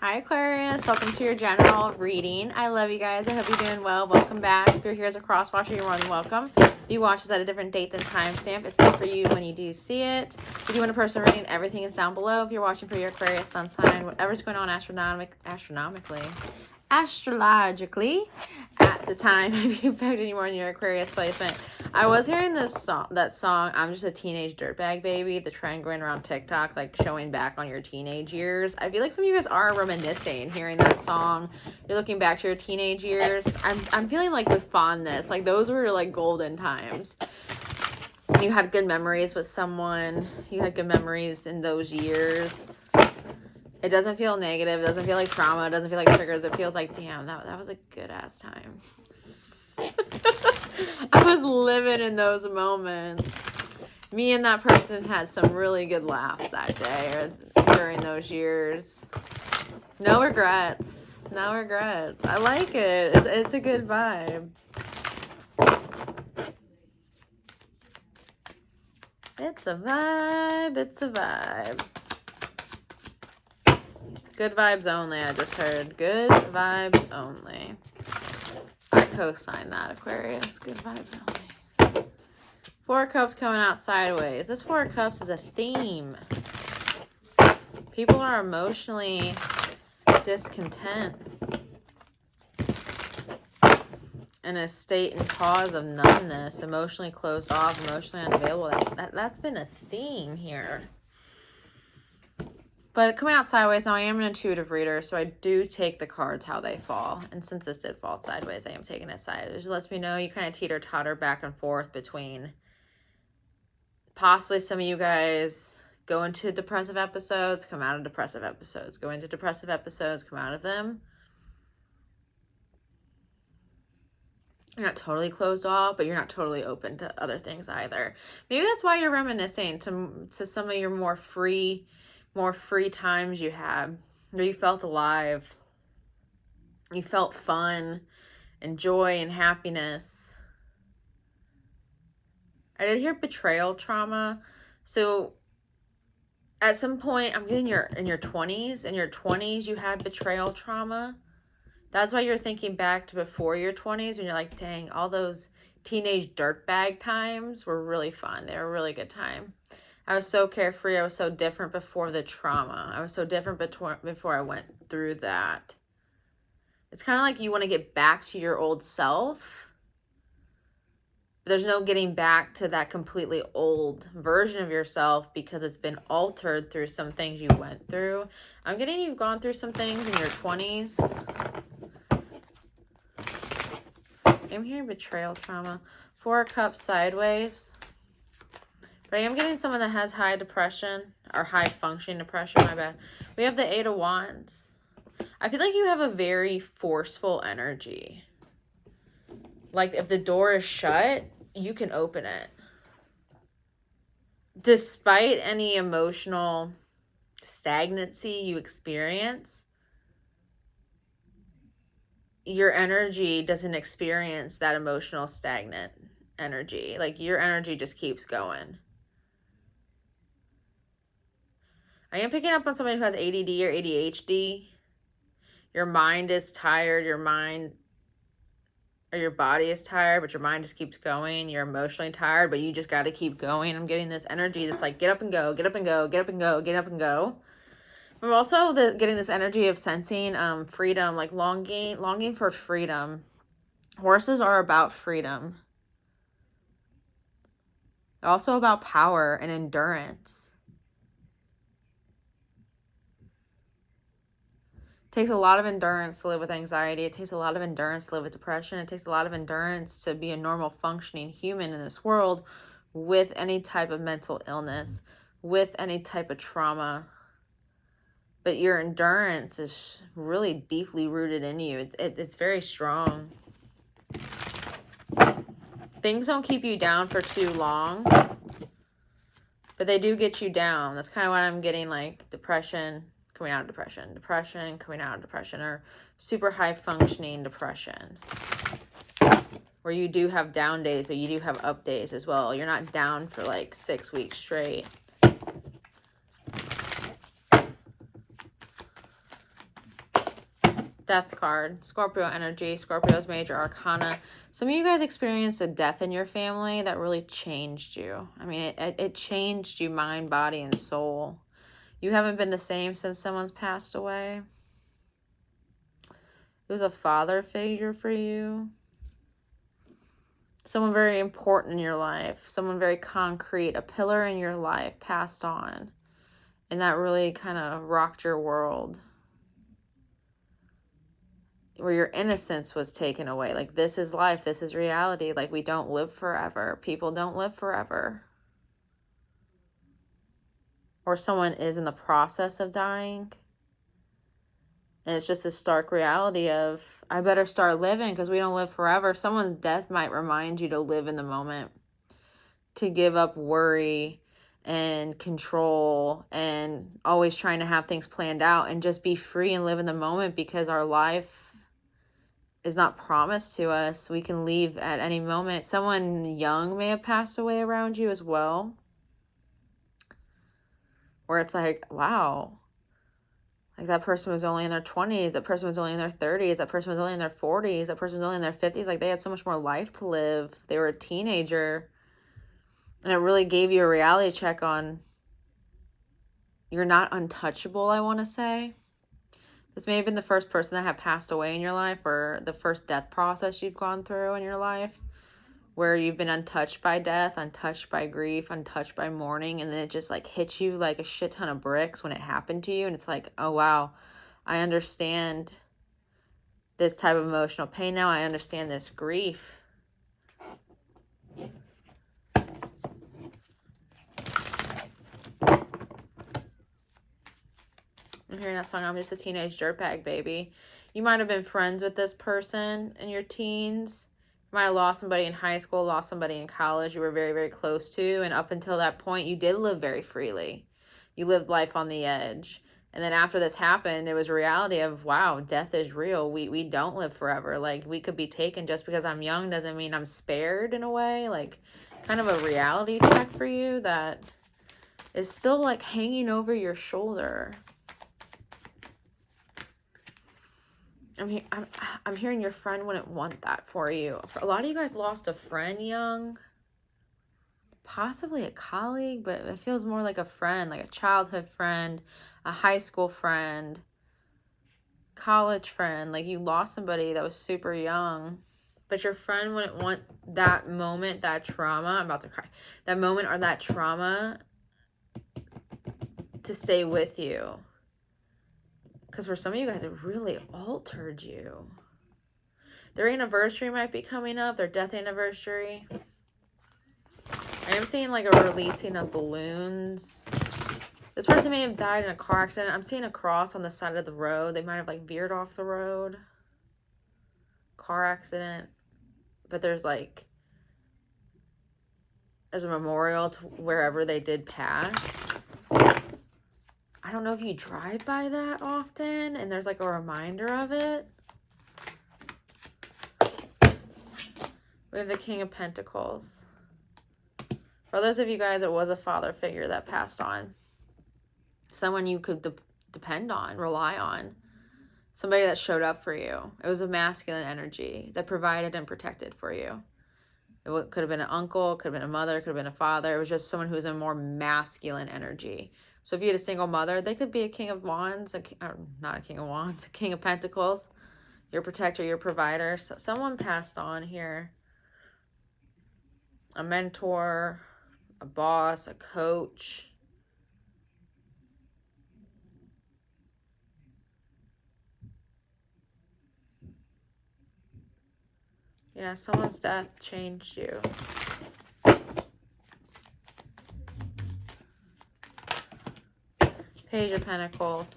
Hi Aquarius, welcome to your general reading. I love you guys. I hope you're doing well. Welcome back. If you're here as a cross watcher, you're more than welcome. If you watch this at a different date than timestamp, it's good for you when you do see it. If you want a personal reading, everything is down below. If you're watching for your Aquarius sun sign, whatever's going on astrologically at the time, if you picked any more in your Aquarius placement. I was hearing that song, I'm Just a Teenage Dirtbag Baby, the trend going around TikTok, like showing back on your teenage years. I feel like some of you guys are reminiscing, hearing that song. You're looking back to your teenage years. I'm feeling like with fondness, like those were like golden times. You had good memories with someone. You had good memories in those years. It doesn't feel negative. It doesn't feel like trauma. It doesn't feel like triggers. It feels like, damn, that was a good-ass time. I was living in those moments. Me and that person had some really good laughs that day or during those years. No regrets. No regrets. I like it. It's a good vibe. It's a vibe. It's a vibe. Good vibes only, I just heard. Good vibes only. I co-sign that, Aquarius. Good vibes only. Four of Cups coming out sideways. This Four of Cups is a theme. People are emotionally discontent. In a state and cause of numbness. Emotionally closed off. Emotionally unavailable. That's been a theme here. But coming out sideways, now I am an intuitive reader, so I do take the cards how they fall. And since this did fall sideways, I am taking it sideways. It lets me know you kind of teeter-totter back and forth between possibly some of you guys go into depressive episodes, come out of depressive episodes, go into depressive episodes, come out of them. You're not totally closed off, but you're not totally open to other things either. Maybe that's why you're reminiscing to some of your more free times you had, where you felt alive, you felt fun and joy and happiness. I did hear betrayal trauma. So at some point, I'm getting in your 20s. In your 20s, you had betrayal trauma. That's why you're thinking back to before your 20s when you're like, dang, all those teenage dirtbag times were really fun. They were a really good time. I was so carefree. I was so different before the trauma. I was so different before I went through that. It's kind of like you want to get back to your old self. There's no getting back to that completely old version of yourself because it's been altered through some things you went through. I'm getting you've gone through some things in your 20s. I'm hearing betrayal trauma. Four of Cups sideways. But I am getting someone that has high depression or high functioning depression, my bad. We have the Eight of Wands. I feel like you have a very forceful energy. Like if the door is shut, you can open it. Despite any emotional stagnancy you experience, your energy doesn't experience that emotional stagnant energy. Like your energy just keeps going. I am picking up on somebody who has ADD or ADHD. Your mind is tired. Your mind or your body is tired, but your mind just keeps going. You're emotionally tired, but you just got to keep going. I'm getting this energy that's like, get up and go, get up and go, get up and go, get up and go. I'm also getting this energy of sensing freedom, like longing for freedom. Horses are about freedom. They're also about power and endurance. It takes a lot of endurance to live with anxiety. It takes a lot of endurance to live with depression. It takes a lot of endurance to be a normal functioning human in this world with any type of mental illness, with any type of trauma. But your endurance is really deeply rooted in you. It's very strong. Things don't keep you down for too long, but they do get you down. That's kind of what I'm getting, like depression, coming out of depression, depression, coming out of depression, or super high functioning depression, where you do have down days, but you do have up days as well. You're not down for like 6 weeks straight. Death card, Scorpio energy, Scorpio's major arcana. Some of you guys experienced a death in your family that really changed you. I mean, it changed you mind, body, and soul. You haven't been the same since someone's passed away. It was a father figure for you. Someone very important in your life. Someone very concrete. A pillar in your life passed on. And that really kind of rocked your world. Where your innocence was taken away. Like, this is life. This is reality. Like, we don't live forever. People don't live forever. Or someone is in the process of dying. And it's just a stark reality of, I better start living because we don't live forever. Someone's death might remind you to live in the moment. To give up worry and control and always trying to have things planned out and just be free and live in the moment, because our life is not promised to us. We can leave at any moment. Someone young may have passed away around you as well, where it's like, wow, like that person was only in their 20s, that person was only in their 30s, that person was only in their 40s, that person was only in their 50s. Like, they had so much more life to live. They were a teenager. And it really gave you a reality check on, you're not untouchable, I want to say. This may have been the first person that had passed away in your life, or the first death process you've gone through in your life, where you've been untouched by death, untouched by grief, untouched by mourning, and then it just like hits you like a shit ton of bricks when it happened to you. And it's like, oh wow, I understand this type of emotional pain now. I understand this grief. I'm hearing that song, I'm just a teenage dirtbag, baby. You might have been friends with this person in your teens. You might have lost somebody in high school, lost somebody in college you were very, very close to. And up until that point, you did live very freely. You lived life on the edge. And then after this happened, it was a reality of, wow, death is real. We don't live forever. Like, we could be taken. Just because I'm young doesn't mean I'm spared, in a way. Like, kind of a reality check for you that is still like hanging over your shoulder. I'm hearing your friend wouldn't want that for you. A lot of you guys lost a friend young. Possibly a colleague, but it feels more like a friend, like a childhood friend, a high school friend, college friend. Like, you lost somebody that was super young, but your friend wouldn't want that moment, that trauma. I'm about to cry. That moment or that trauma to stay with you. Because for some of you guys, it really altered you. Their anniversary might be coming up, their death anniversary. I am seeing like a releasing of balloons. This person may have died in a car accident. I'm seeing a cross on the side of the road. They might have like veered off the road. Car accident. But there's a memorial to wherever they did pass. I don't know if you drive by that often and there's like a reminder of it. We have the King of Pentacles. For those of you guys, it was a father figure that passed on. Someone you could depend on, rely on. Somebody that showed up for you. It was a masculine energy that provided and protected for you. It could have been an uncle, could have been a mother, could have been a father. It was just someone who was a more masculine energy. So if you had a single mother, they could be a King of Wands, not a King of Wands, a King of Pentacles, your protector, your provider. So someone passed on here. A mentor, a boss, a coach. Yeah, someone's death changed you. Page of Pentacles.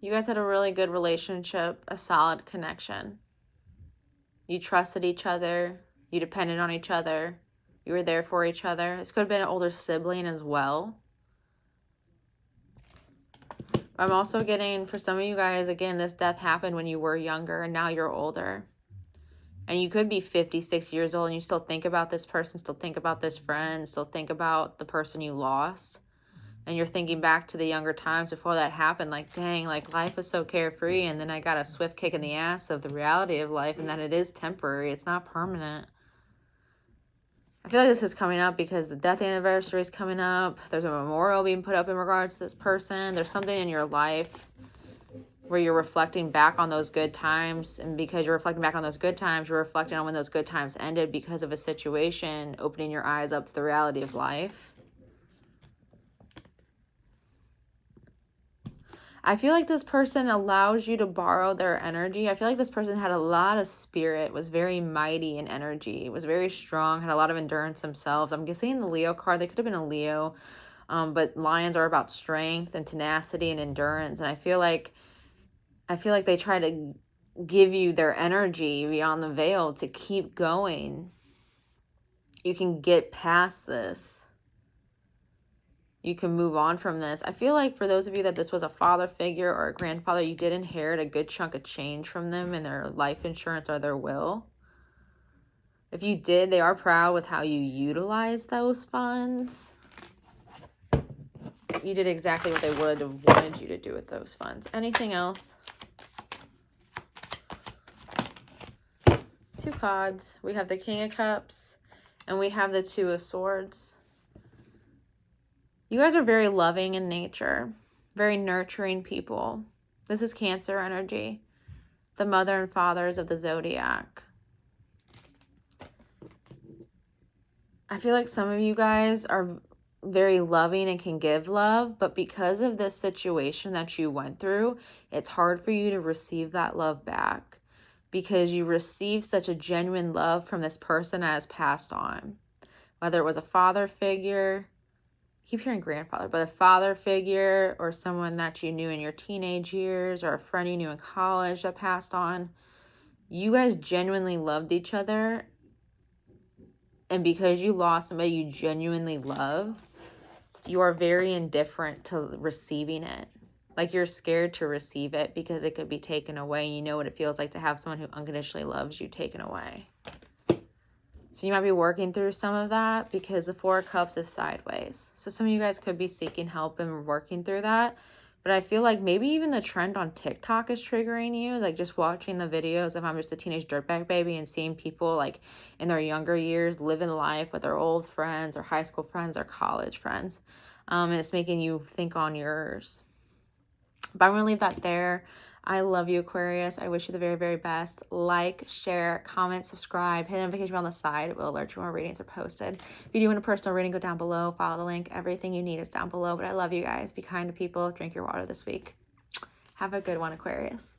You guys had a really good relationship, a solid connection. You trusted each other. You depended on each other. You were there for each other. This could have been an older sibling as well. I'm also getting, for some of you guys, again, this death happened when you were younger and now you're older. And you could be 56 years old and you still think about this person, still think about this friend, still think about the person you lost. And you're thinking back to the younger times before that happened, like, dang, like, life was so carefree, and then I got a swift kick in the ass of the reality of life, and that it is temporary. It's not permanent. I feel like this is coming up because the death anniversary is coming up. There's a memorial being put up in regards to this person. There's something in your life where you're reflecting back on those good times. And because you're reflecting back on those good times, you're reflecting on when those good times ended because of a situation, opening your eyes up to the reality of life. I feel like this person allows you to borrow their energy. I feel like this person had a lot of spirit, was very mighty in energy, was very strong, had a lot of endurance themselves. I'm guessing the Leo card, they could have been a Leo, but lions are about strength and tenacity and endurance. And I feel like they try to give you their energy beyond the veil to keep going. You can get past this. You can move on from this. I feel like for those of you that this was a father figure or a grandfather, you did inherit a good chunk of change from them in their life insurance or their will. If you did, they are proud with how you utilize those funds. You did exactly what they would have wanted you to do with those funds. Anything else? 2 cards. We have the King of Cups and we have the 2 of Swords. You guys are very loving in nature, very nurturing people. This is Cancer energy, the mother and fathers of the zodiac. I feel like some of you guys are very loving and can give love, but because of this situation that you went through, it's hard for you to receive that love back because you received such a genuine love from this person that has passed on. Whether it was a father figure, I keep hearing grandfather, but a father figure or someone that you knew in your teenage years or a friend you knew in college that passed on. You guys genuinely loved each other. And because you lost somebody you genuinely love, you are very indifferent to receiving it. Like you're scared to receive it because it could be taken away. You know what it feels like to have someone who unconditionally loves you taken away. So you might be working through some of that because the 4 of Cups is sideways. So some of you guys could be seeking help and working through that. But I feel like maybe even the trend on TikTok is triggering you. Like just watching the videos of I'm just a teenage dirtbag baby and seeing people like in their younger years living life with their old friends or high school friends or college friends. And it's making you think on yours. But I'm going to leave that there. I love you, Aquarius. I wish you the very, very best. Like, share, comment, subscribe, hit the notification bell on the side. It will alert you when readings are posted. If you do want a personal reading, go down below. Follow the link. Everything you need is down below. But I love you guys. Be kind to people. Drink your water this week. Have a good one, Aquarius.